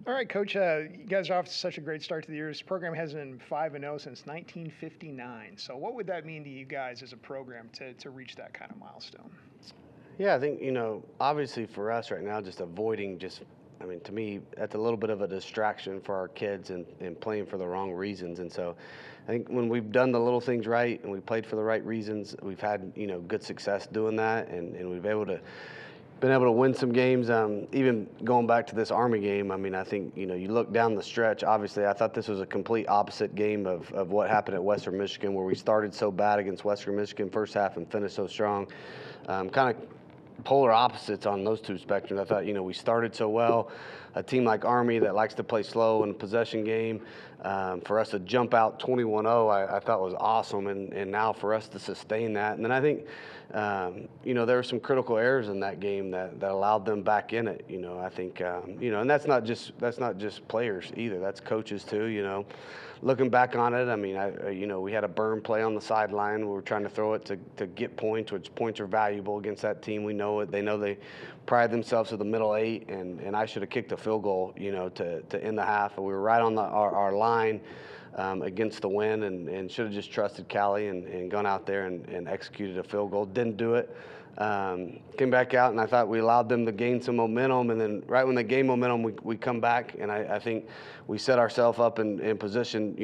All right, Coach. You guys are off to such a great start to the year. This program has been 5-0 since 1959. So, what would that mean to you guys as a program to reach that kind of milestone? Yeah, I think, obviously for us right now, just avoiding to me, that's a little bit of a distraction for our kids and playing for the wrong reasons. And so I think when we've done the little things right and we played for the right reasons, we've had, good success doing that. And we've been able to win some games. Even going back to this Army game, I mean, I think, you look down the stretch, obviously I thought this was a complete opposite game of what happened at Western Michigan, where we started so bad against Western Michigan first half and finished so strong. Kind of polar opposites on those two spectrums. I thought, we started so well. A team like Army that likes to play slow in a possession game, for us to jump out 21-0, I thought was awesome. And now for us to sustain that. And then I think, there were some critical errors in that game that allowed them back in it. I think, and that's not just players either. That's coaches too. Looking back on it, I mean, we had a burn play on the sideline. We were trying to throw it to get points, which points are valuable against that team. We know it. They know they pride themselves to the middle eight, and I should have kicked a field goal, to end the half. We were right on our line against the wind, and should have just trusted Callie and gone out there and executed a field goal. Didn't do it. Came back out, and I thought we allowed them to gain some momentum. And then right when they gained momentum, we come back, and I think we set ourselves up in position,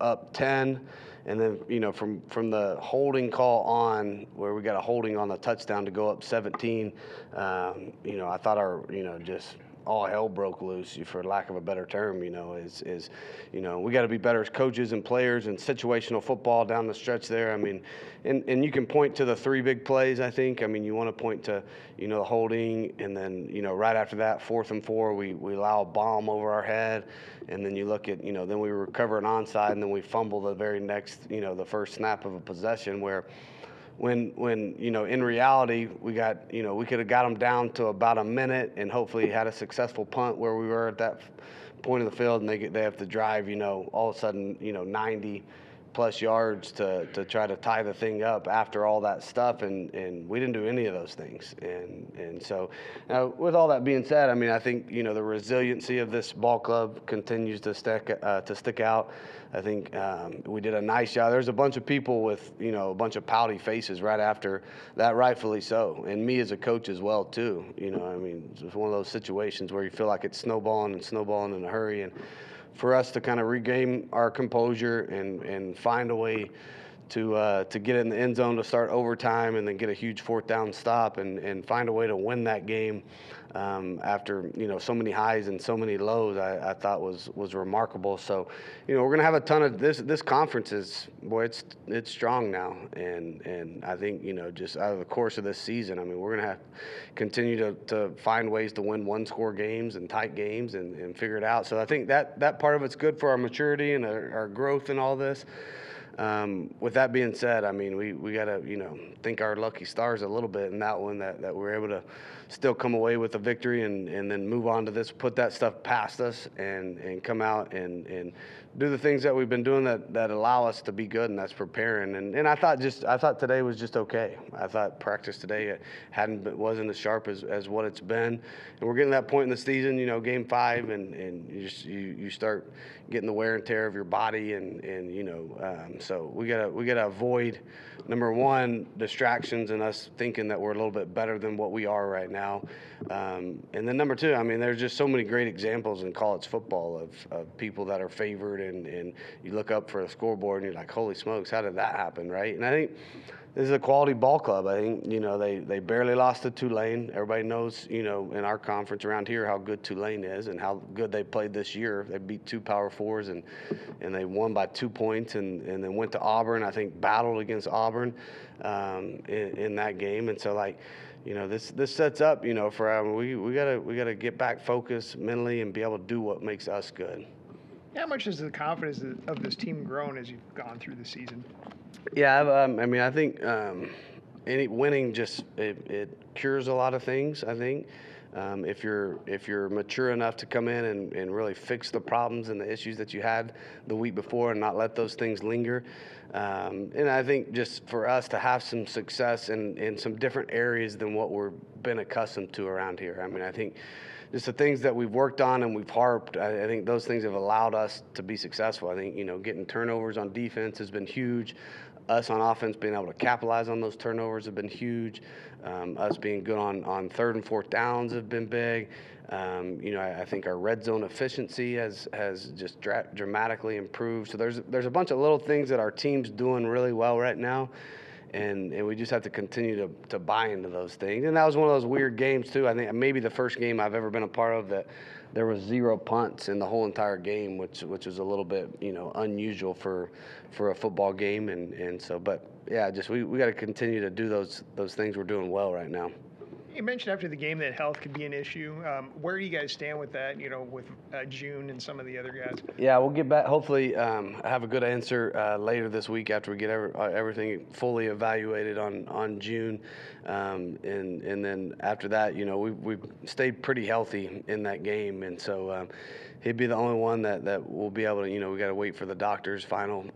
up 10. And then, from the holding call on, where we got a holding on the touchdown to go up 17, I thought just all hell broke loose, for lack of a better term. We got to be better as coaches and players and situational football down the stretch there. I mean, and you can point to the three big plays, I think. I mean, you want to point to, the holding, and then, right after that, 4th and 4, we allow a bomb over our head. And then you look at, then we recover an onside, and then we fumble the very next, the first snap of a possession, where when in reality we could have got them down to about a minute and hopefully had a successful punt where we were at that point of the field, and they have to drive, all of a sudden, 90 plus yards to try to tie the thing up after all that stuff, and we didn't do any of those things. And so now, with all that being said, I mean, I think, the resiliency of this ball club continues to stick out. I think we did a nice job. There's a bunch of people with, a bunch of pouty faces right after that, rightfully so, and me as a coach as well too. I mean, it's one of those situations where you feel like it's snowballing in a hurry. And for us to kind of regain our composure and find a way to get in the end zone to start overtime, and then get a huge 4th down stop and find a way to win that game after so many highs and so many lows, I thought was remarkable. So we're gonna have a ton of this conference is, boy, it's strong now, and I think just out of the course of this season, I mean, we're gonna have to continue to find ways to win 1-score games and tight games and figure it out. So I think that part of it's good for our maturity and our growth and all this. With that being said, I mean, we got to, thank our lucky stars a little bit in that one, that we're able to still come away with a victory and then move on to this, put that stuff past us and come out and do the things that we've been doing that allow us to be good, and that's preparing. And I thought today was just okay. I thought practice today wasn't as sharp as what it's been. And we're getting to that point in the season, game 5, and you start getting the wear and tear of your body, and so we gotta avoid, number one, distractions and us thinking that we're a little bit better than what we are right now. And then number 2, I mean, there's just so many great examples in college football of people that are favored, and you look up for a scoreboard and you're like, holy smokes, how did that happen, right? And I think this is a quality ball club. I think, they barely lost to Tulane. Everybody knows, in our conference around here how good Tulane is and how good they played this year. They beat 2 Power 4s and they won by 2 points, and then went to Auburn. I think battled against Auburn in that game. And so, this sets up, for we gotta get back focused mentally and be able to do what makes us good. How much has the confidence of this team grown as you've gone through the season? Yeah, I mean, I think winning just it cures a lot of things. I think if you're mature enough to come in and really fix the problems and the issues that you had the week before and not let those things linger. And I think just for us to have some success in some different areas than what we've been accustomed to around here. I mean, I think just the things that we've worked on and we've harped, I think those things have allowed us to be successful. I think, getting turnovers on defense has been huge. Us on offense being able to capitalize on those turnovers have been huge. Us being good on third and fourth downs have been big. I think our red zone efficiency has just dramatically improved. So there's a bunch of little things that our team's doing really well right now. And we just have to continue to buy into those things. And that was one of those weird games, too. I think maybe the first game I've ever been a part of that there was 0 punts in the whole entire game, which was a little bit, unusual for a football game. And so, but, yeah, just we got to continue to do those things we're doing well right now. You mentioned after the game that health could be an issue. Where do you guys stand with that, with June and some of the other guys? Yeah, we'll get back. Hopefully, have a good answer later this week after we get everything fully evaluated on June. And then after that, we've stayed pretty healthy in that game. And so he'd be the only one that we'll be able to, we got to wait for the doctor's final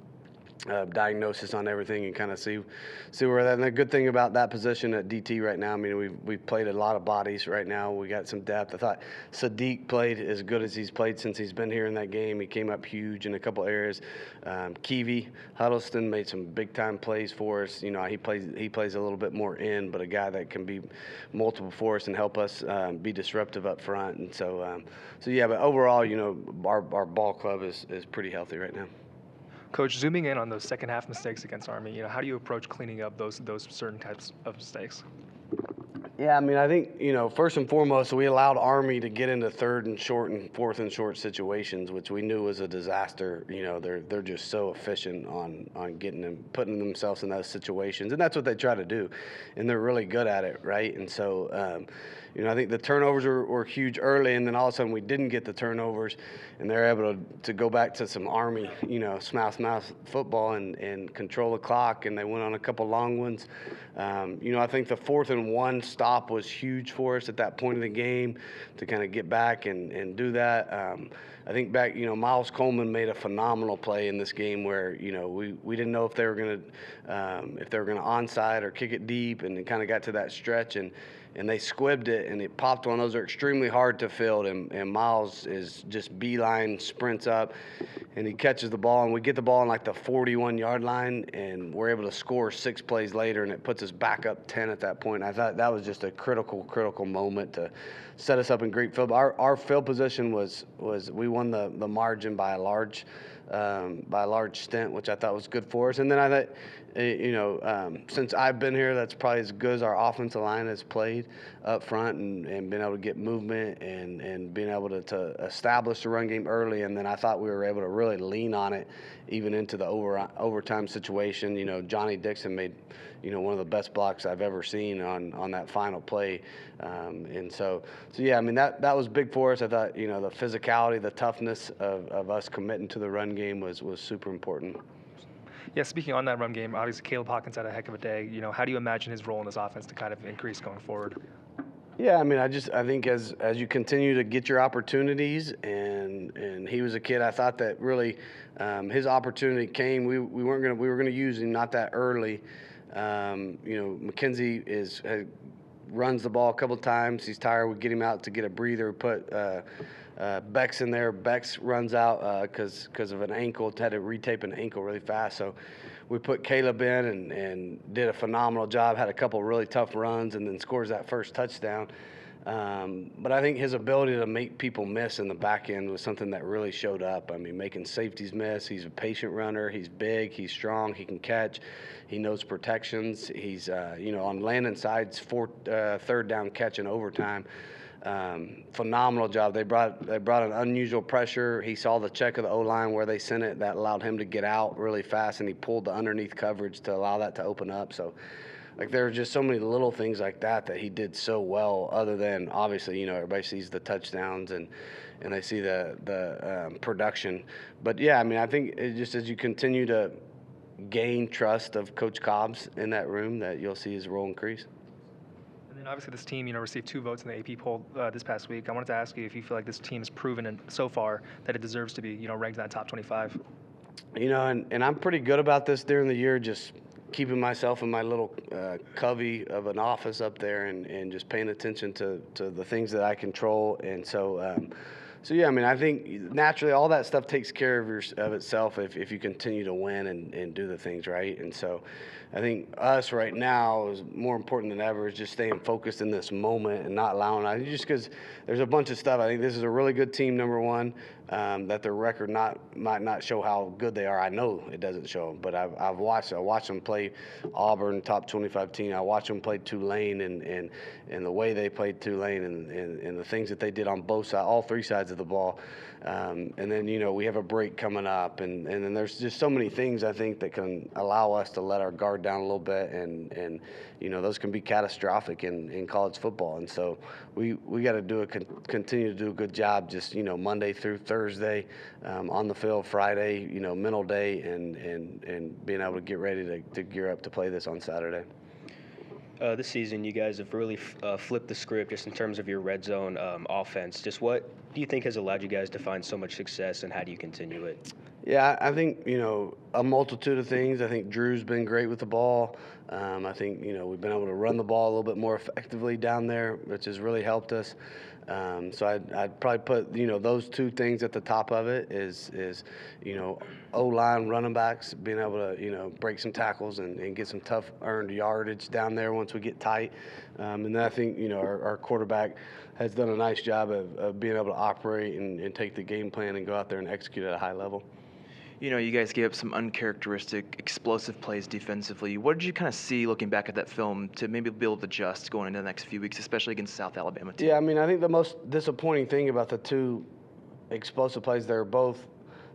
diagnosis on everything and kind of see where that. And the good thing about that position at DT right now, I mean, we've played a lot of bodies right now. We got some depth. I thought Sadiq played as good as he's played since he's been here in that game. He came up huge in a couple areas. Keevy Huddleston made some big time plays for us. He plays a little bit more in, but a guy that can be multiple for us and help us be disruptive up front. And so yeah. But overall, our ball club is pretty healthy right now. Coach, zooming in on those second half mistakes against Army, how do you approach cleaning up those certain types of mistakes? Yeah, I mean, I think, first and foremost, we allowed Army to get into third and short and fourth and short situations, which we knew was a disaster. They're just so efficient on getting them, putting themselves in those situations, and that's what they try to do, and they're really good at it, right? And so, I think the turnovers were huge early, and then all of a sudden we didn't get the turnovers, and they're able to go back to some Army, smash football and control the clock, and they went on a couple long ones. I think the 4th and 1 stop was huge for us at that point in the game to kind of get back and do that. I think back, Miles Coleman made a phenomenal play in this game where, we didn't know if they were going to onside or kick it deep, and it kind of got to that stretch and they squibbed it, and it popped one. Those are extremely hard to field, and Miles is just beeline, sprints up, and he catches the ball, and we get the ball on like the 41-yard line, and we're able to score 6 plays later, and it puts us back up 10 at that point. And I thought that was just a critical moment to set us up in great field. Our field position was we won the margin by a large stint, which I thought was good for us. And then I thought, since I've been here, that's probably as good as our offensive line has played up front and been able to get movement and being able to establish the run game early. And then I thought we were able to really lean on it even into the overtime situation. Johnny Dixon made, one of the best blocks I've ever seen on that final play. And so yeah, I mean, that was big for us. I thought, the physicality, the toughness of us committing to the run game was super important. Yeah, speaking on that run game, obviously Caleb Hawkins had a heck of a day. How do you imagine his role in this offense to kind of increase going forward? Yeah, I mean, I think as you continue to get your opportunities, and he was a kid, I thought that really his opportunity came. We were gonna use him not that early. McKenzie runs the ball a couple times. He's tired. We get him out to get a breather. Put Bex in there. Bex runs out because of an ankle. Had to retape an ankle really fast. So we put Caleb in and did a phenomenal job. Had a couple really tough runs and then scores that first touchdown. But I think his ability to make people miss in the back end was something that really showed up. I mean, making safeties miss. He's a patient runner. He's big. He's strong. He can catch. He knows protections. He's, on landing sides, third down catch in overtime. Phenomenal job. They brought an unusual pressure. He saw the check of the O-line where they sent it. That allowed him to get out really fast, and he pulled the underneath coverage to allow that to open up. So, there are just so many little things like that he did so well, other than, obviously, everybody sees the touchdowns and they see the production. But, yeah, I mean, I think it just as you continue to gain trust of Coach Cobb's in that room, that you'll see his role increase. And And obviously, this team, received 2 votes in the AP poll this past week. I wanted to ask you if you feel like this team has proven so far that it deserves to be, ranked in that top 25. And I'm pretty good about this during the year, just keeping myself in my little covey of an office up there and just paying attention to the things that I control. And so yeah, I mean, I think naturally all that stuff takes care of itself if you continue to win and do the things right. And so I think us right now is more important than ever is just staying focused in this moment and not allowing just because there's a bunch of stuff. I think this is a really good team, number one, that their record might not show how good they are. I know it doesn't show, but I watched them play Auburn, top 25 team. I watched them play Tulane and the way they played Tulane and the things that they did on both sides, all 3 sides of the ball. And then, we have a break coming up. And then there's just so many things, I think, that can allow us to let our guard down a little bit. And those can be catastrophic in college football. And so we got to continue to do a good job just, Monday through Thursday on the field, Friday, mental day, and being able to get ready to gear up to play this on Saturday. This season, you guys have really flipped the script just in terms of your red zone offense. Just what do you think has allowed you guys to find so much success, and how do you continue it? Yeah, I think, a multitude of things. I think Drew's been great with the ball. I think, we've been able to run the ball a little bit more effectively down there, which has really helped us. So I'd probably put, those 2 things at the top of it is O-line running backs, being able to, break some tackles and get some tough earned yardage down there once we get tight. And then I think, our quarterback has done a nice job of being able to operate and take the game plan and go out there and execute at a high level. You guys gave up some uncharacteristic explosive plays defensively. What did you kind of see looking back at that film to maybe be able to adjust going into the next few weeks, especially against South Alabama team? Yeah, I mean, I think the most disappointing thing about the 2 explosive plays, they're both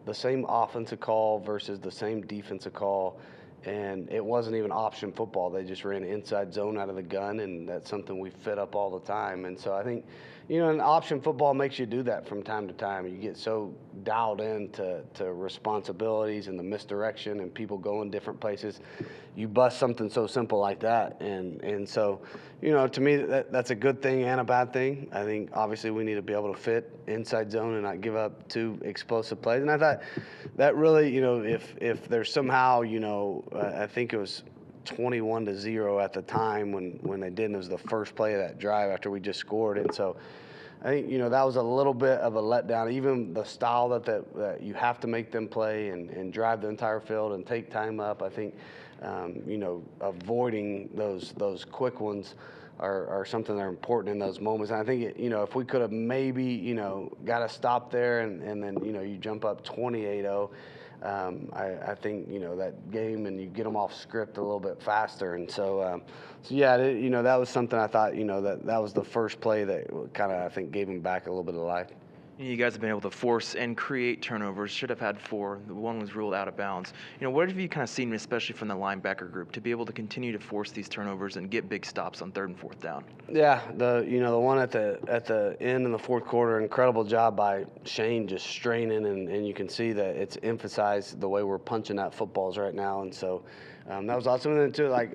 the same offensive call versus the same defensive call, and it wasn't even option football. They just ran inside zone out of the gun, and that's something we fit up all the time. And so I think, an option football makes you do that from time to time. You get so dialed in to responsibilities and the misdirection and people going different places. You bust something so simple like that. And so, to me, that's a good thing and a bad thing. I think, obviously, we need to be able to fit inside zone and not give up 2 explosive plays. And I thought that really, if there's somehow, I think it was 21-0 at the time when they did, and it was the first play of that drive after we just scored. And so I think, that was a little bit of a letdown. Even the style that you have to make them play and drive the entire field and take time up, I think, avoiding those quick ones are something that are important in those moments. And I think, if we could have maybe, got a stop there and then, you jump up 28-0, I think, that game and you get them off script a little bit faster. And so yeah, that was something I thought, that was the first play that kind of, I think, gave him back a little bit of life. You guys have been able to force and create turnovers. Should have had 4. The one was ruled out of bounds. What have you kind of seen, especially from the linebacker group, to be able to continue to force these turnovers and get big stops on 3rd and 4th down? Yeah, the one at the end in the 4th quarter, incredible job by Shane, just straining, and you can see that it's emphasized the way we're punching out footballs right now. And so that was awesome. And then too, like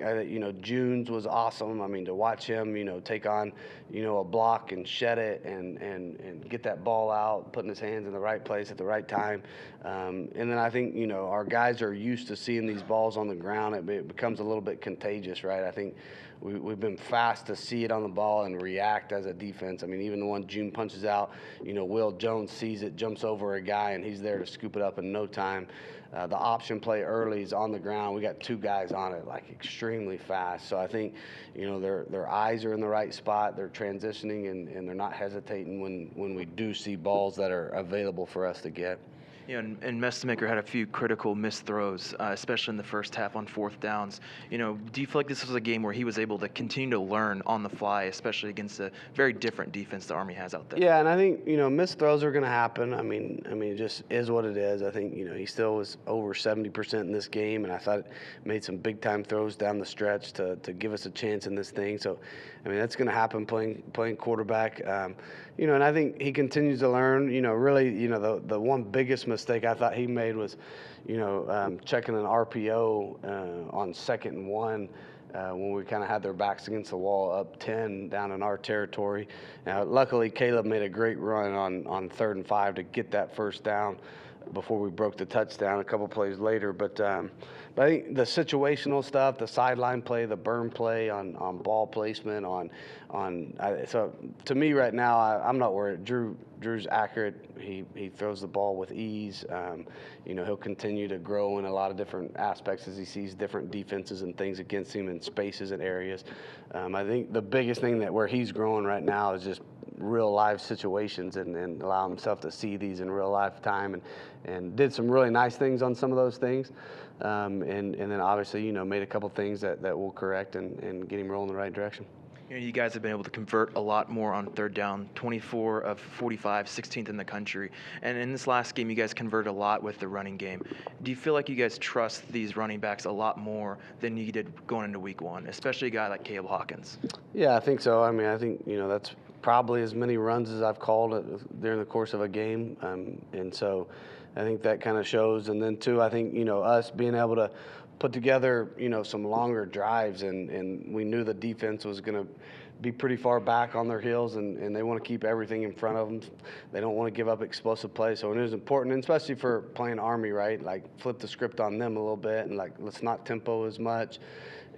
June's was awesome. I mean, to watch him, take on a block and shed it and get that ball out, putting his hands in the right place at the right time. And then I think our guys are used to seeing these balls on the ground. It becomes a little bit contagious, right? I think we've been fast to see it on the ball and react as a defense. I mean, even the one June punches out, Will Jones sees it, jumps over a guy, and he's there to scoop it up in no time. The option play early is on the ground. We got 2 guys on it, like extremely fast. So I think, their eyes are in the right spot. They're transitioning and they're not hesitating when we do see balls that are available for us to get. And Mestemaker had a few critical missed throws, especially in the first half on 4th downs. Do you feel like this was a game where he was able to continue to learn on the fly, especially against a very different defense the Army has out there? Yeah, and I think, missed throws are going to happen. I mean, it just is what it is. I think, he still was over 70% in this game, and I thought made some big-time throws down the stretch to give us a chance in this thing. So, that's going to happen playing quarterback. And I think he continues to learn. Really, the one biggest mistake I thought he made was, checking an RPO on 2nd and 1 when we kind of had their backs against the wall, up 10 down in our territory. Luckily, Caleb made a great run on 3rd and 5 to get that first down before we broke the touchdown a couple plays later. But I think the situational stuff, the sideline play, the burn play on ball placement, so to me right now, I'm not worried. Drew's accurate. He throws the ball with ease. He'll continue to grow in a lot of different aspects as he sees different defenses and things against him in spaces and areas. I think the biggest thing where he's growing right now is just real live situations and allow himself to see these in real life time and did some really nice things on some of those things. And then obviously, made a couple things that we'll correct and get him rolling in the right direction. You guys have been able to convert a lot more on 3rd down, 24 of 45, 16th in the country. And in this last game, you guys converted a lot with the running game. Do you feel like you guys trust these running backs a lot more than you did going into week 1, especially a guy like Caleb Hawkins? Yeah, I think so. I mean, I think, that's probably as many runs as I've called during the course of a game. And so I think that kind of shows. And then, too, I think, us being able to put together, some longer drives, and we knew the defense was going to be pretty far back on their heels, and they want to keep everything in front of them. They don't want to give up explosive plays. So it was important, and especially for playing Army, right? Like, flip the script on them a little bit, and, let's not tempo as much,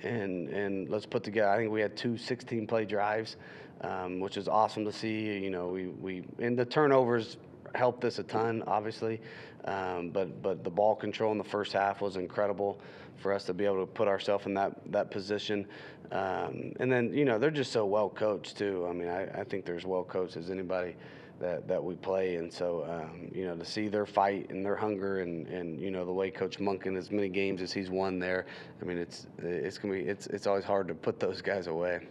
and let's put together. I think we had 2 16-play drives, which is awesome to see. And the turnovers helped us a ton, obviously, but the ball control in the first half was incredible for us to be able to put ourselves in that position. And then, they're just so well coached too. I mean, I think they're as well coached as anybody that we play. And so, to see their fight and their hunger and the way Coach Monken, as many games as he's won there, I mean, it's always hard to put those guys away.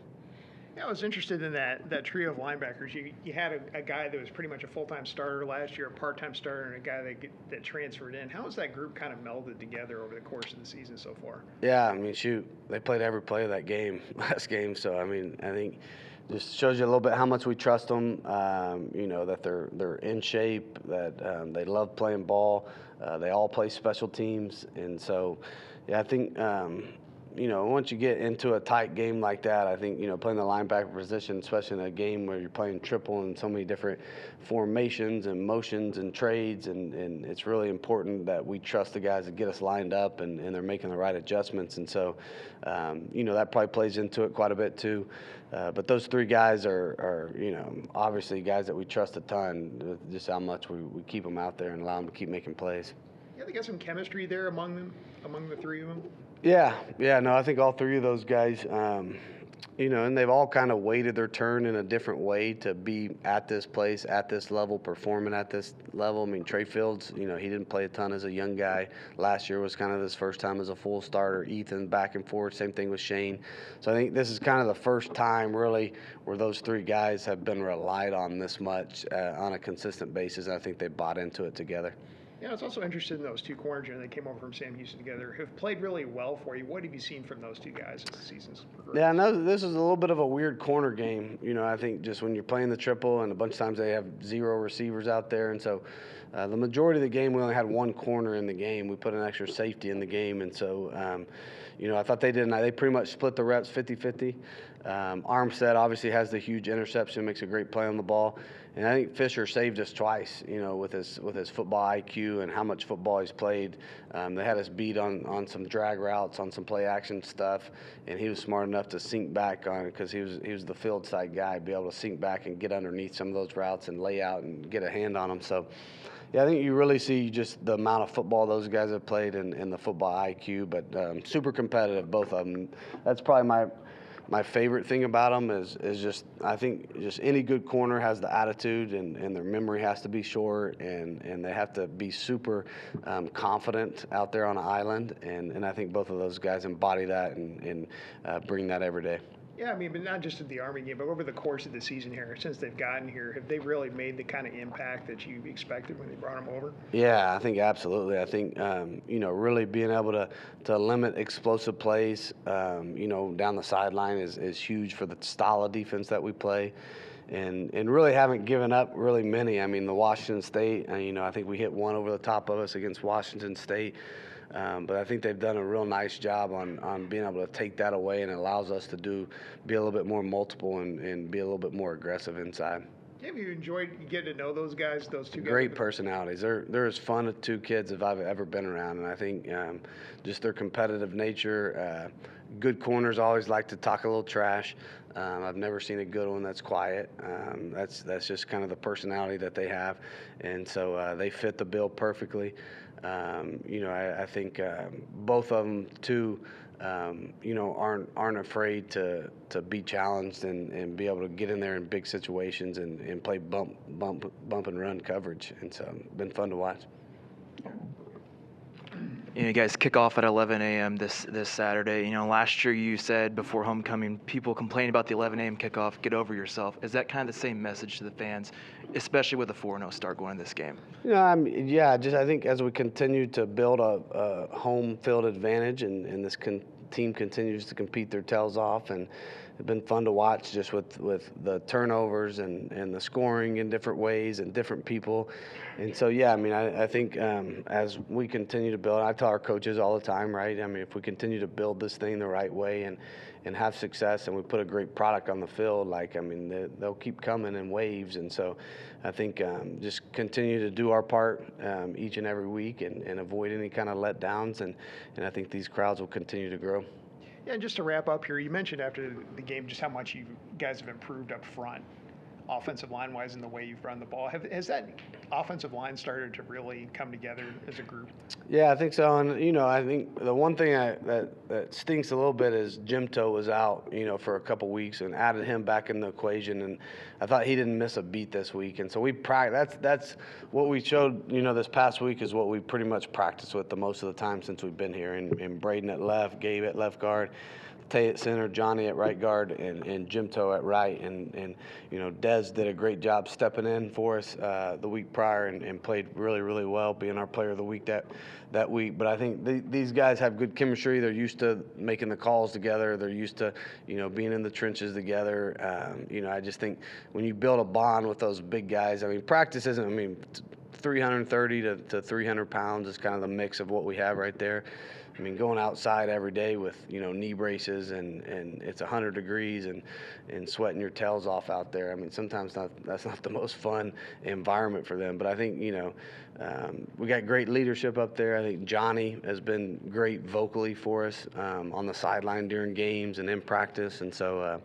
Yeah, I was interested in that trio of linebackers. You had a guy that was pretty much a full-time starter last year, a part-time starter, and a guy that transferred in. How has that group kind of melded together over the course of the season so far? Yeah, I mean, shoot, they played every play of that game, last game. So, I mean, I think just shows you a little bit how much we trust them, that they're in shape, that they love playing ball. They all play special teams. And so, yeah, I think once you get into a tight game like that, I think, playing the linebacker position, especially in a game where you're playing triple and so many different formations and motions and trades, and it's really important that we trust the guys to get us lined up and they're making the right adjustments. And so, that probably plays into it quite a bit too. But those 3 guys are obviously guys that we trust a ton, just how much we keep them out there and allow them to keep making plays. Yeah, they got some chemistry there among the 3 of them. Yeah, no, I think all 3 of those guys, and they've all kind of waited their turn in a different way to be at this place, at this level, performing at this level. I mean, Trey Fields, he didn't play a ton as a young guy. Last year was kind of his first time as a full starter. Ethan back and forth, same thing with Shane. So I think this is kind of the first time really where those 3 guys have been relied on this much on a consistent basis, and I think they bought into it together. Yeah, I was also interested in those 2 corners. They came over from Sam Houston together, have played really well for you. What have you seen from those 2 guys as the season's progressed? Yeah, no, this is a little bit of a weird corner game. I think just when you're playing the triple, and a bunch of times they have 0 receivers out there, and so the majority of the game we only had 1 corner in the game. We put an extra safety in the game, and so I thought they pretty much split the reps 50-50. Armstead obviously has the huge interception, makes a great play on the ball. And I think Fisher saved us twice, with his football IQ and how much football he's played. They had us beat on some drag routes, on some play action stuff, and he was smart enough to sink back on it because he was the field side guy, be able to sink back and get underneath some of those routes and lay out and get a hand on them. So, yeah, I think you really see just the amount of football those guys have played and the football IQ, but super competitive, both of them. That's probably my favorite thing about them is just I think just any good corner has the attitude and their memory has to be short and they have to be super confident out there on an island, and I think both of those guys embody that and bring that every day. Yeah, I mean, but not just at the Army game, but over the course of the season here, since they've gotten here, have they really made the kind of impact that you expected when they brought them over? Yeah, I think absolutely. I think, really being able to limit explosive plays, down the sideline is huge for the style of defense that we play. And really haven't given up really many. I mean, the Washington State, I think we hit 1 over the top of us against Washington State. But I think they've done a real nice job on being able to take that away, and it allows us to be a little bit more multiple and be a little bit more aggressive inside. Have you enjoyed getting to know those guys, those two guys? Great personalities. They're as fun as two kids as I've ever been around, and I think just their competitive nature. Good corners always like to talk a little trash. I've never seen a good one that's quiet. That's just kind of the personality that they have, and so they fit the bill perfectly. I think both of them too. Aren't afraid to be challenged and be able to get in there in big situations and play bump and run coverage, and so been fun to watch. You guys kick off at 11 a.m. this Saturday. Last year you said before homecoming, people complain about the 11 a.m. kickoff. Get over yourself. Is that kind of the same message to the fans, especially with a 4-0 start going in this game? I think as we continue to build a home field advantage and this team continues to compete their tails off, and it's been fun to watch just with the turnovers and the scoring in different ways and different people. And so, I think as we continue to build, I tell our coaches all the time, right? If we continue to build this thing the right way and have success and we put a great product on the field, they'll keep coming in waves. And so I think just continue to do our part each and every week and avoid any kind of letdowns. And I think these crowds will continue to grow. Yeah, and just to wrap up here, you mentioned after the game just how much you guys have improved up front, offensive line-wise, in the way you've run the ball. Has that offensive line started to really come together as a group? Yeah, I think so. And, I think the one thing that stinks a little bit is Jimto was out, for a couple weeks, and added him back in the equation. And I thought he didn't miss a beat this week. And so we practice. That's what we showed, this past week is what we pretty much practiced with the most of the time since we've been here. And Braden at left, Gabe at left guard, Tay at center, Johnny at right guard, and Jimto at right. And Dez did a great job stepping in for us the week prior and played really, really well, being our player of the week that week. But I think these guys have good chemistry. They're used to making the calls together. They're used to, being in the trenches together. I just think when you build a bond with those big guys, practice isn't, 330 to 300 pounds is kind of the mix of what we have right there. Going outside every day with, knee braces and it's 100 degrees and sweating your tails off out there. Sometimes that's not the most fun environment for them. But I think, we got great leadership up there. I think Johnny has been great vocally for us on the sideline during games and in practice. And so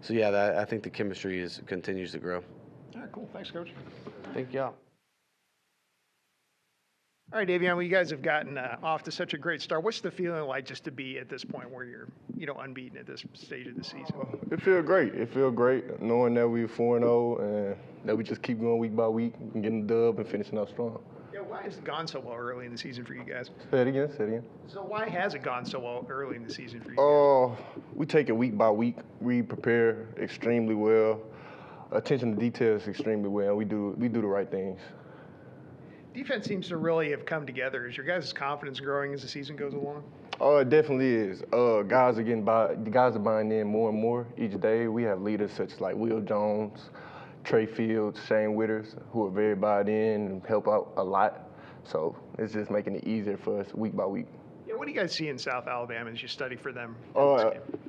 I think the chemistry continues to grow. All right, cool. Thanks, Coach. Thank y'all. All right, Davion, well, you guys have gotten off to such a great start. What's the feeling like just to be at this point where you're, unbeaten at this stage of the season? It feels great. It feels great knowing that we're 4-0 and that we just keep going week by week and getting the dub and finishing up strong. Yeah, why has it gone so well early in the season for you guys? Say it again. So why has it gone so well early in the season for you guys? We take it week by week. We prepare extremely well. Attention to detail is extremely well. We do the right things. Defense seems to really have come together. Is your guys' confidence growing as the season goes along? Oh, it definitely is. Guys are buying in more and more each day. We have leaders such as like Will Jones, Trey Fields, Shane Witters, who are very bought in and help out a lot. So it's just making it easier for us week by week. Yeah, what do you guys see in South Alabama as you study for them?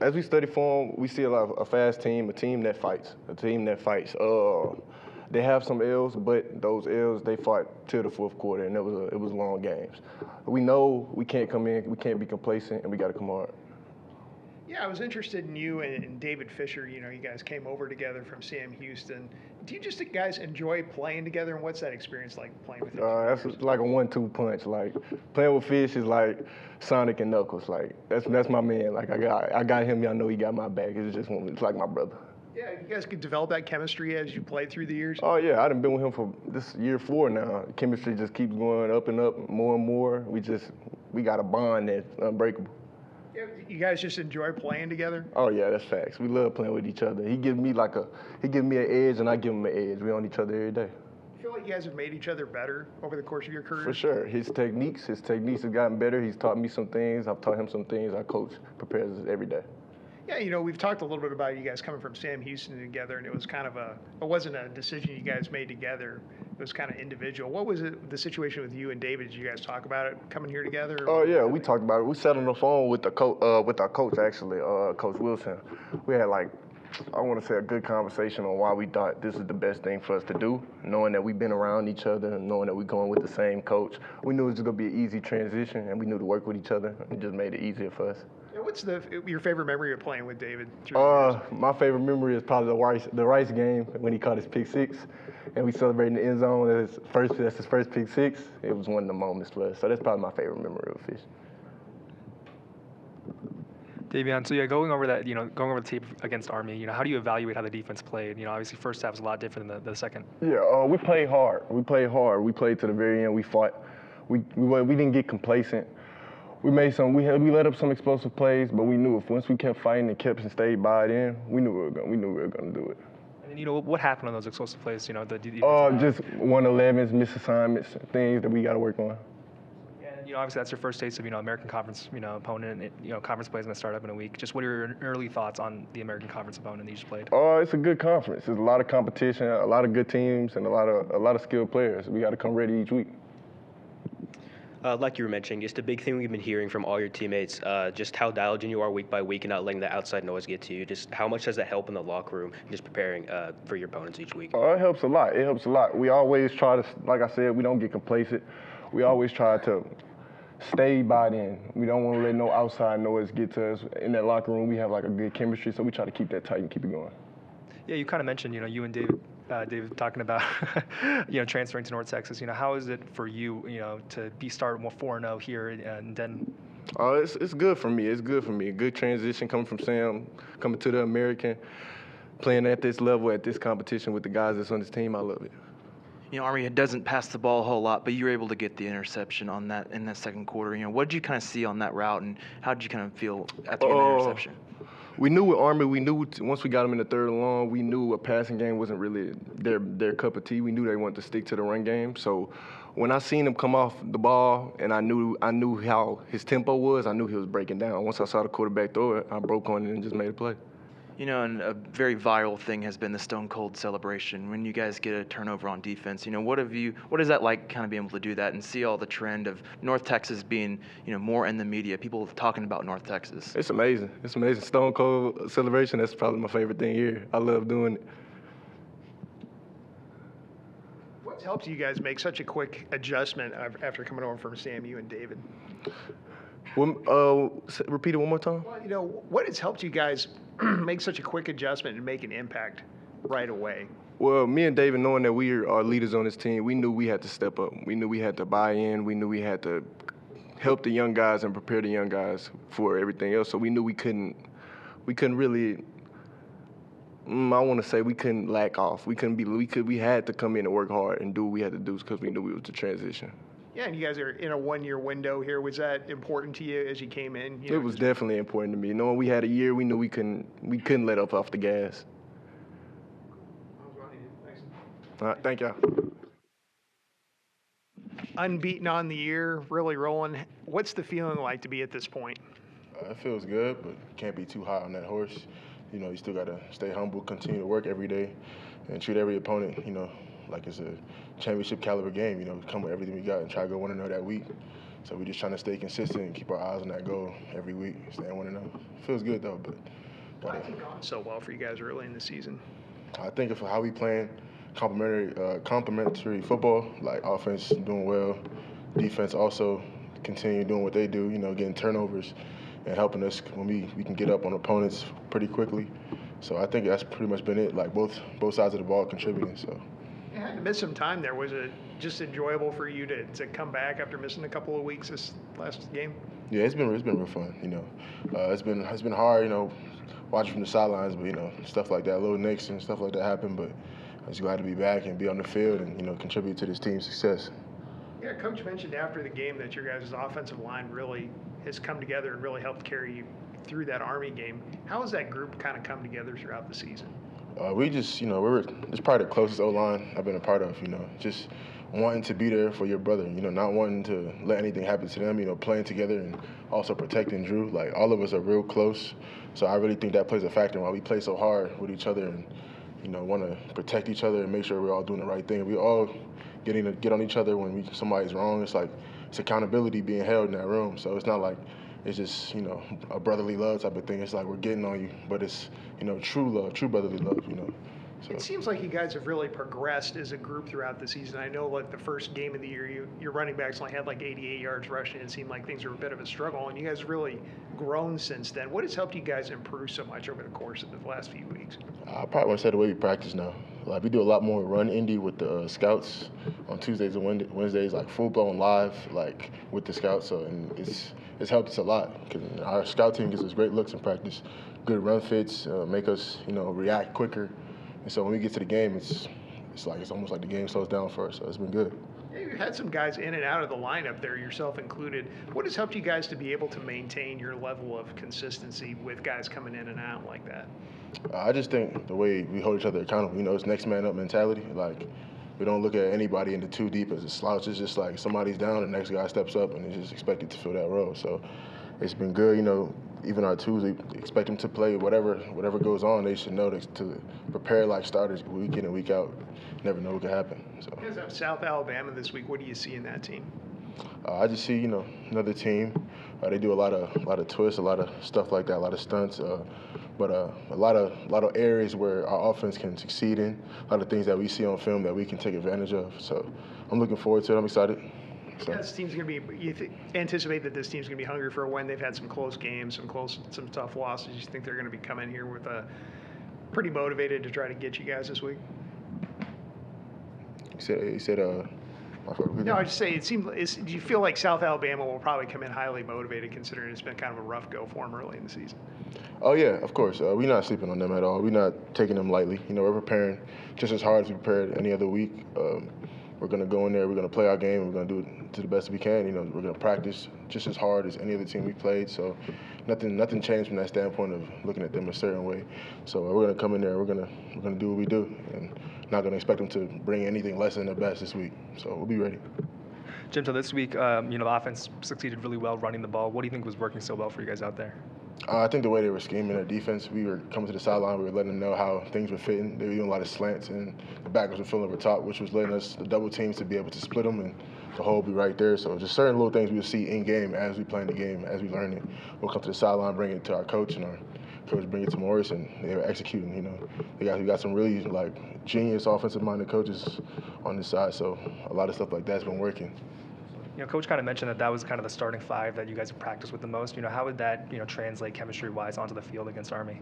As we study for them, we see a fast team, a team that fights. They have some L's, but those L's, they fought till the fourth quarter, and it was long games. We know we can't come in, we can't be complacent, and we got to come hard. Yeah, I was interested in you and David Fisher. You guys came over together from Sam Houston. Do you just guys enjoy playing together, and what's that experience like playing with him? That's like a 1-2 punch. Like playing with Fish is like Sonic and Knuckles. Like that's my man. Like I got him. Y'all know he got my back. It's like my brother. Yeah, you guys could develop that chemistry as you played through the years? Oh, yeah. I done been with him for this year 4 now. Chemistry just keeps going up and up, more and more. We got a bond that's unbreakable. Yeah, you guys just enjoy playing together? Oh, yeah, that's facts. We love playing with each other. He gives me an edge, and I give him an edge. We on each other every day. You feel like you guys have made each other better over the course of your career? For sure. His techniques have gotten better. He's taught me some things. I've taught him some things. Our coach prepares us every day. Yeah, we've talked a little bit about you guys coming from Sam Houston together, and it was kind of it wasn't a decision you guys made together. It was kind of individual. What was the situation with you and David? Did you guys talk about it coming here together? Oh yeah, we talked about it. We sat on the phone with our coach actually, Coach Wilson. We had I want to say a good conversation on why we thought this is the best thing for us to do, knowing that we've been around each other and knowing that we're going with the same coach. We knew it was going to be an easy transition, and we knew to work with each other. It just made it easier for us. Yeah, what's your favorite memory of playing with David? Through the years? My favorite memory is probably the Rice game when he caught his pick six, and we celebrated in the end zone. That's his first pick six. It was one of the moments for us. So that's probably my favorite memory of Fish. Davion, so yeah, going over the tape against Army, how do you evaluate how the defense played? Obviously first half was a lot different than the second. Yeah, we played hard. We played to the very end. We fought. We didn't get complacent. We let up some explosive plays, but we knew if once we kept fighting and stayed by it in, we knew we were going to do it. And then, what happened on those explosive plays? Just 111s, misassignments, things that we got to work on. Obviously that's your first taste of American Conference opponent, and conference play is going to start up in a week. Just what are your early thoughts on the American Conference opponent that you just played? It's a good conference. There's a lot of competition, a lot of good teams, and a lot of skilled players. We got to come ready each week. Like you were mentioning, just a big thing we've been hearing from all your teammates, just how dialed in you are week by week and not letting the outside noise get to you. Just how much does that help in the locker room, just preparing for your opponents each week? It helps a lot. We always try to, like I said, we don't get complacent. We always try to stay bought in. We don't want to let no outside noise get to us. In that locker room, we have a good chemistry, so we try to keep that tight and keep it going. Yeah, you kind of mentioned, you and David talking about, transferring to North Texas. How is it for you, to be starting 4-0 here and then? It's good for me. It's good for me. A good transition coming from Sam, coming to the American, playing at this level, at this competition with the guys that's on this team. I love it. Army doesn't pass the ball a whole lot, but you were able to get the interception in that second quarter. What did you kind of see on that route, and how did you kind of feel after getting the interception? We knew with Army, once we got them in the third and long, we knew a passing game wasn't really their cup of tea. We knew they wanted to stick to the run game. So when I seen him come off the ball and I knew how his tempo was, I knew he was breaking down. Once I saw the quarterback throw it, I broke on it and just made a play. And a very viral thing has been the Stone Cold celebration. When you guys get a turnover on defense, what is that like, kind of being able to do that and see all the trend of North Texas being, more in the media, people talking about North Texas? It's amazing. Stone Cold celebration, that's probably my favorite thing here. I love doing it. What's helped you guys make such a quick adjustment after coming over from Sam, you and David? Repeat it one more time. Well, what has helped you guys make such a quick adjustment and make an impact right away? Well, me and David, knowing that we are leaders on this team, we knew we had to step up. We knew we had to buy in. We knew we had to help the young guys and prepare the young guys for everything else. So we knew we couldn't really. I want to say we couldn't lack off. We had to come in and work hard and do what we had to do because we knew we was the transition. Yeah, and you guys are in a one-year window here. Was that important to you as you came in? It was definitely important to me. Knowing we had a year, we knew we couldn't let up off the gas. All right, thank y'all. Unbeaten on the year, really rolling. What's the feeling like to be at this point? It feels good, but can't be too high on that horse. You still got to stay humble, continue to work every day, and treat every opponent, like it's a championship caliber game. Come with everything we got and try to go 1-0 that week. So we're just trying to stay consistent and keep our eyes on that goal every week, staying 1-0. Feels good though, but why has it gone so well for you guys early in the season? I think of how we playing complementary football, like offense doing well, defense also continue doing what they do. Getting turnovers and helping us when we can get up on opponents pretty quickly. So I think that's pretty much been it. Like both sides of the ball contributing. So. You had to miss some time there. Was it just enjoyable for you to come back after missing a couple of weeks this last game? Yeah, it's been real fun. It's been hard. Watching from the sidelines, but stuff like that, little nicks and stuff like that happen. But I'm just glad to be back and be on the field and contribute to this team's success. Yeah, Coach mentioned after the game that your guys' offensive line really has come together and really helped carry you through that Army game. How has that group kind of come together throughout the season? We just, it's probably the closest O-line I've been a part of, just wanting to be there for your brother, not wanting to let anything happen to them, playing together and also protecting Drew. Like, all of us are real close. So I really think that plays a factor in why we play so hard with each other and, want to protect each other and make sure we're all doing the right thing. We all get on each other when somebody's wrong. It's like it's accountability being held in that room. So it's not like it's just, a brotherly love type of thing. It's like we're getting on you, but it's, true love, true brotherly love, So. It seems like you guys have really progressed as a group throughout the season. I know, like, the first game of the year, your running backs only had like 88 yards rushing. It seemed like things were a bit of a struggle, and you guys have really grown since then. What has helped you guys improve so much over the course of the last few weeks? I probably want to say the way we practice now. Like, we do a lot more run indie with the scouts on Tuesdays and Wednesdays, like full-blown live, like, with the scouts. So, and it's helped us a lot because our scout team gives us great looks in practice, good run fits, make us, react quicker. And so when we get to the game, it's almost like the game slows down for us. So it's been good. Yeah, you've had some guys in and out of the lineup there, yourself included. What has helped you guys to be able to maintain your level of consistency with guys coming in and out like that? I just think the way we hold each other accountable, it's next man up mentality. Like, we don't look at anybody in the too deep as a slouch. It's just like somebody's down, the next guy steps up, and is just expected to fill that role. So it's been good, even our twos, we expect them to play whatever goes on. They should know to prepare like starters week in and week out. Never know what could happen. So You guys have South Alabama this week. What do you see in that team? I just see, another team. They do a lot of twists, a lot of stuff like that, a lot of stunts, but a lot of areas where our offense can succeed in. A lot of things that we see on film that we can take advantage of. So I'm looking forward to it. I'm excited. So. This team's going to be. You anticipate that this team's going to be hungry for a win. They've had some close games, some tough losses. You think they're going to be coming here with pretty motivated to try to get you guys this week? You said. No, I just say do you feel like South Alabama will probably come in highly motivated, considering it's been kind of a rough go for them early in the season? Oh yeah, of course. We're not sleeping on them at all. We're not taking them lightly. We're preparing just as hard as we prepared any other week. We're going to go in there, we're going to play our game, we're going to do it to the best we can. We're going to practice just as hard as any other team we played. So nothing changed from that standpoint of looking at them a certain way. So we're going to come in there, we're going to do what we do, and not going to expect them to bring anything less than their best this week. So we'll be ready. Jimto, this week, the offense succeeded really well running the ball. What do you think was working so well for you guys out there? I think the way they were scheming their defense, we were coming to the sideline, we were letting them know how things were fitting. They were doing a lot of slants, and the backers were filling over top, which was letting us, the double teams, to be able to split them, and the hole be right there. So just certain little things we would see in game as we play in the game, as we learn it. We'll come to the sideline, bring it to our coach, and our coach bring it to Morris, and they were executing. We got some really genius offensive-minded coaches on this side, so a lot of stuff like that's been working. Coach kind of mentioned that was kind of the starting five that you guys have practiced with the most. How would that, translate chemistry-wise onto the field against Army?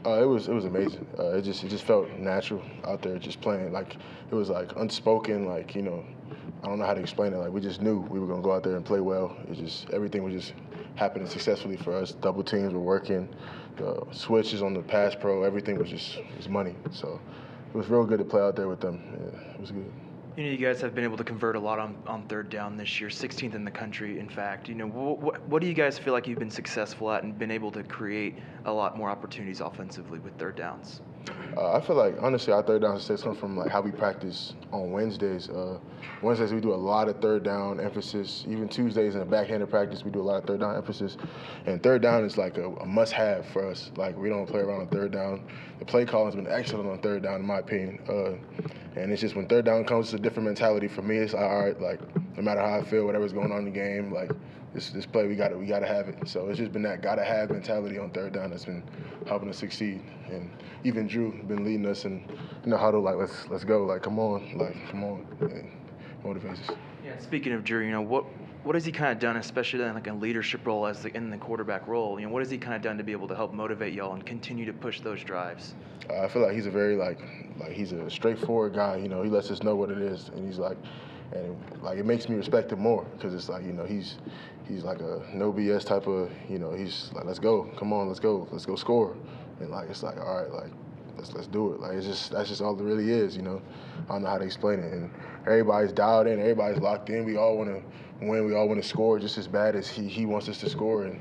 It was amazing. It just felt natural out there, just playing. Like, it was like unspoken. Like, I don't know how to explain it. Like, we just knew we were gonna go out there and play well. Everything was just happening successfully for us. Double teams were working. The switches on the pass pro, everything was money. So it was real good to play out there with them. Yeah, it was good. You guys have been able to convert a lot on third down this year, 16th in the country, in fact. What do you guys feel like you've been successful at and been able to create a lot more opportunities offensively with third downs? I feel like, honestly, our third down success comes from how we practice on Wednesdays. Wednesdays we do a lot of third down emphasis. Even Tuesdays in the backhanded practice we do a lot of third down emphasis. And third down is like a must-have for us. Like, we don't play around on third down. The play calling has been excellent on third down, in my opinion. And it's just when third down comes, it's a different mentality for me. It's like, all right, like, no matter how I feel, whatever's going on in the game, like, this play, we gotta have it. So it's just been that gotta have mentality on third down that's been helping us succeed. And even Drew been leading us in the huddle, like, let's go, like, come on, and motivates us. Yeah. Speaking of Drew, what has he kind of done, especially in like a leadership role in the quarterback role? What has he kind of done to be able to help motivate y'all and continue to push those drives? I feel like he's a very he's a straightforward guy. He lets us know what it is, and he's like, and like, it makes me respect him more because it's like, he's like a no BS type of, he's like, let's go, come on, let's go score, and like, it's like, all right, like, let's do it. Like, that's just all it really is. I don't know how to explain it, and everybody's dialed in, everybody's locked in. We all want to win, we all want to score just as bad as he wants us to score, and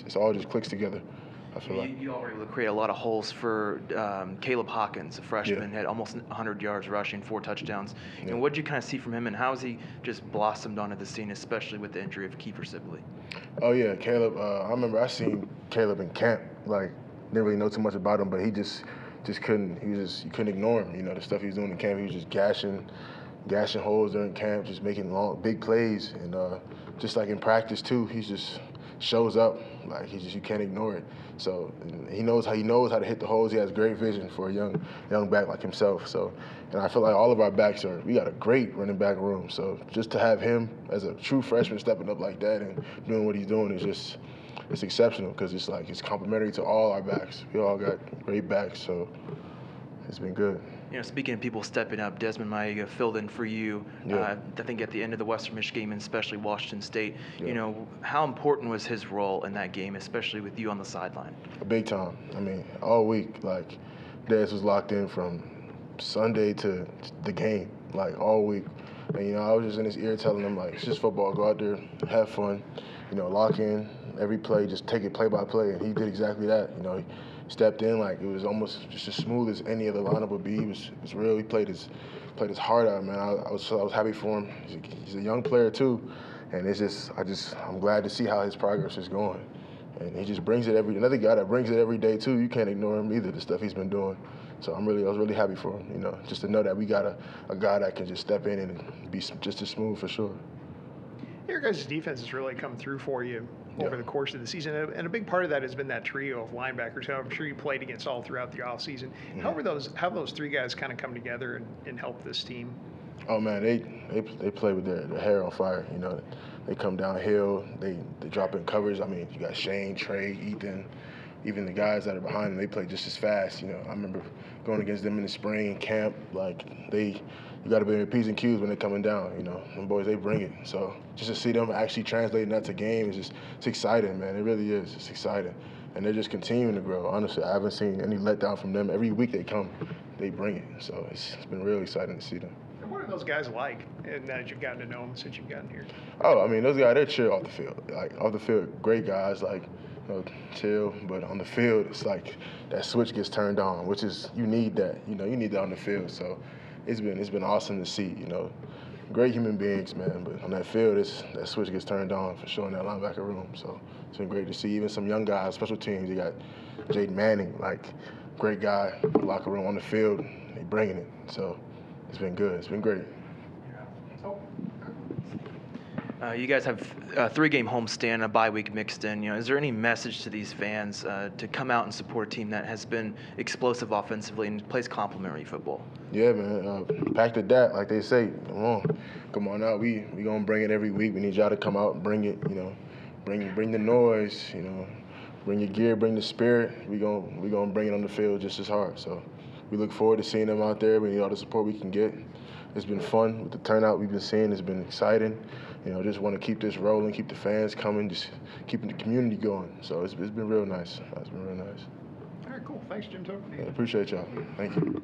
it's all just clicks together. I feel like. You already able to create a lot of holes for Caleb Hawkins, a freshman, had almost 100 yards rushing, 4 touchdowns. Yeah. And what did you kind of see from him, and how has he just blossomed onto the scene, especially with the injury of Kiefer Sibley? Oh yeah, Caleb. I remember I seen Caleb in camp. Like, didn't really know too much about him, but he just couldn't. You couldn't ignore him. You know, the stuff he was doing in camp. He was just gashing holes during camp, just making big plays, and just like in practice too, he just shows up. Like you can't ignore it. So he knows how to hit the holes. He has great vision for a young back like himself. So, and I feel like all of our backs we got a great running back room. So just to have him as a true freshman stepping up like that and doing what he's doing is it's exceptional because it's complementary to all our backs. We all got great backs, so it's been good. You know, speaking of people stepping up, Desmond Maiga filled in for you, Yeah. I think at the end of the Western Michigan game, and especially Washington State. Yeah. You know, how important was his role in that game, especially with you on the sideline? Big time. I mean, all week, like, Des was locked in from Sunday to the game, like, all week. And, you know, I was just in his ear telling him, like, it's just football. Go out there, have fun, you know, lock in every play, just take it play by play. And he did exactly that. You know, he stepped in like it was almost just as smooth as any other lineup would be. It was real. He played his heart out, man. I was happy for him. He's a young player too, and I'm glad to see how his progress is going. And he just brings it another guy that brings it every day too. You can't ignore him either, the stuff he's been doing. So I was really happy for him, you know, just to know that we got a guy that can just step in and be just as smooth for sure. Your guys' defense has really come through for you over Yeah. the course of the season, and a big part of that has been that trio of linebackers who I'm sure you played against all throughout the offseason. How have those three guys kind of come together and help this team? Oh man, they play with their hair on fire. You know, they come downhill, they drop in coverage. I mean, you got Shane, Trey, Ethan, even the guys that are behind them. They play just as fast. You know, I remember going against them in the spring camp. Like you got to be in P's and Q's when they're coming down. You know, them boys, they bring it. So just to see them actually translating that to game it's exciting, man. It really is. It's exciting, and they're just continuing to grow. Honestly, I haven't seen any letdown from them. Every week they come, they bring it. So it's been really exciting to see them. And what are those guys like, and that you've gotten to know them since you've gotten here? Oh, I mean, those guys, they're chill off the field. Like, off the field, great guys, like, you know, chill. But on the field, it's like that switch gets turned on, which is, you need that. You know, you need that on the field. So it's been awesome to see, you know. Great human beings, man. But on that field, that switch gets turned on for sure in that linebacker room. So it's been great to see. Even some young guys, special teams. You got Jaden Manning, like, great guy, locker room on the field. They bringing it. So it's been good. It's been great. You guys have a 3-game homestand, a bye week mixed in. You know, is there any message to these fans to come out and support a team that has been explosive offensively and plays complementary football? Yeah, man. Pack the dat, like they say. Come on out. We gonna bring it every week. We need y'all to come out and bring it. You know, bring the noise. You know, bring your gear, bring the spirit. We gonna bring it on the field just as hard. So we look forward to seeing them out there. We need all the support we can get. It's been fun with the turnout we've been seeing. It's been exciting. You know, just want to keep this rolling, keep the fans coming, just keeping the community going. So it's been real nice. It's been real nice. All right, cool. Thanks, Jimto. Yeah, appreciate y'all. Thank you.